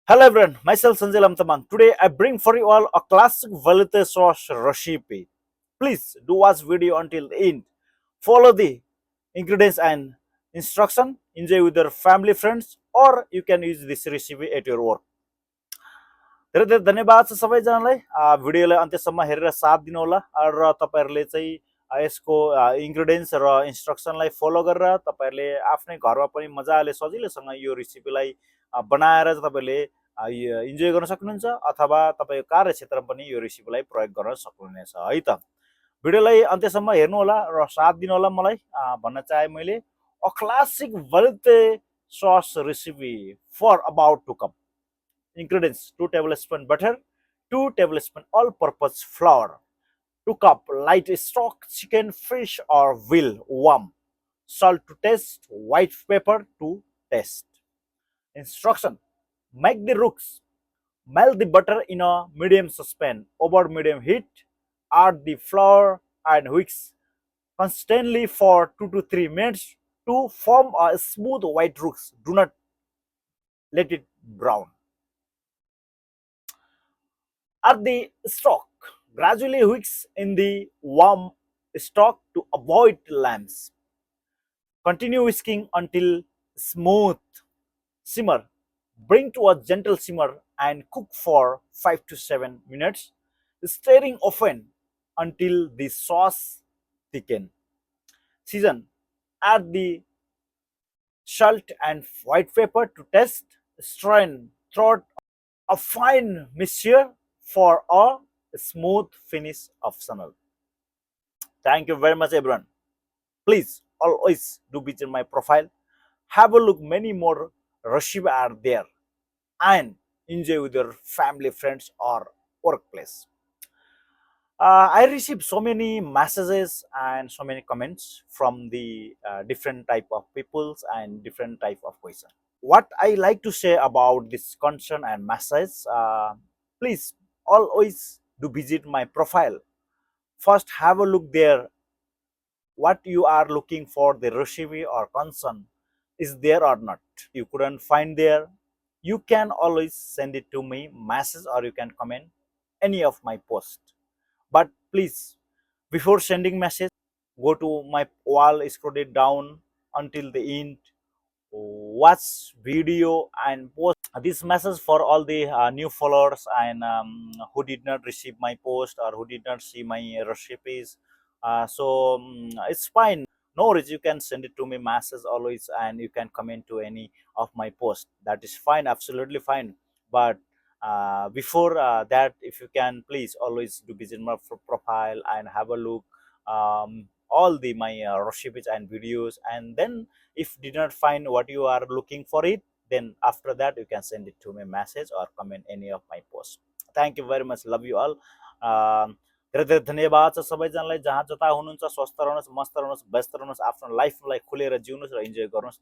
Hello everyone, myself Sanjay Lamtaman. Today I bring for you all a classic Velouté sauce recipe. Please do watch video until the end. Follow the ingredients and instruction. Enjoy with your family friends or you can use this recipe at your work. धेरै धेरै धन्यवाद छ सबैजनालाई भिडियोलाई अन्त्यसम्म हेरेर साथ दिनु होला र तपाईहरुले चाहिँ यसको इन्ग्रेडिएन्ट्स र इन्स्ट्रक्सनलाई फलो गरेर तपाईहरुले आफ्नै घरमा पनि मजाले सजिलैसँग यो रेसिपीलाई बनाएर तपाईहरुले इन्जोय गर्न सक्नुहुन्छ अथवा तपाईको कार्यक्षेत्रमा पनि यो रेसिपीलाई प्रयोग गर्न सक्नुहुनेछ है त। भिडियोलाई अन्त्यसम्म हेर्नु होला र साथ दिनु होला मलाई भन्न चाहे मैले a classic velouté sauce recipe for about to come. Ingredients: 2 tablespoon butter, 2 tablespoon all-purpose flour, 2 cup light stock chicken, fish or veal warm, salt to taste, white pepper to taste. Instruction: make the roux. Melt the butter in a medium saucepan over medium heat. Add the flour and whisk constantly for 2 to 3 minutes to form a smooth white roux. Do not let it brown. Add the stock. Gradually whisk in the warm stock to avoid lumps. Continue whisking until smooth. Simmer. Bring to a gentle simmer and cook for 5 to 7 minutes, stirring often until the sauce thickens. Season. Add the salt and white pepper to taste. Strain throughout a fine mixture for a smooth finish optional. Thank you very much everyone. Please always do visit my profile. Have a look, many more recipes are there and enjoy with your family, friends or workplace. I received so many messages and so many comments from the different type of peoples and different type of questions. What I like to say about this concern and message, please always do visit my profile. First have a look there what you are looking for, the recipe or concern is there or not. You couldn't find there, you can always send it to me message or you can comment any of my post. But please, before sending message, go to my wall, scroll it down until the end, watch video and post this message for all the new followers and who did not receive my post or who did not see my recipes. It's fine, no worries, you can send it to me message always and you can comment to any of my posts, that is fine, absolutely fine. But before that, if you can please always do visit my profile and have a look all the my recipes and videos, and then if did not find what you are looking for it, then after that you can send it to me message or comment any of my posts. Thank you very much, love you all. धेरै धेरै धन्यवाद छ सबैजनालाई, जहाँ जता हुनुहुन्छ स्वस्थ रहनुहोस्, मस्त रहनुहोस्, व्यस्त रहनुहोस्, आफ्नो लाइफलाई खुलेर जिउनुहोस् र इन्जोय गर्नुहोस्।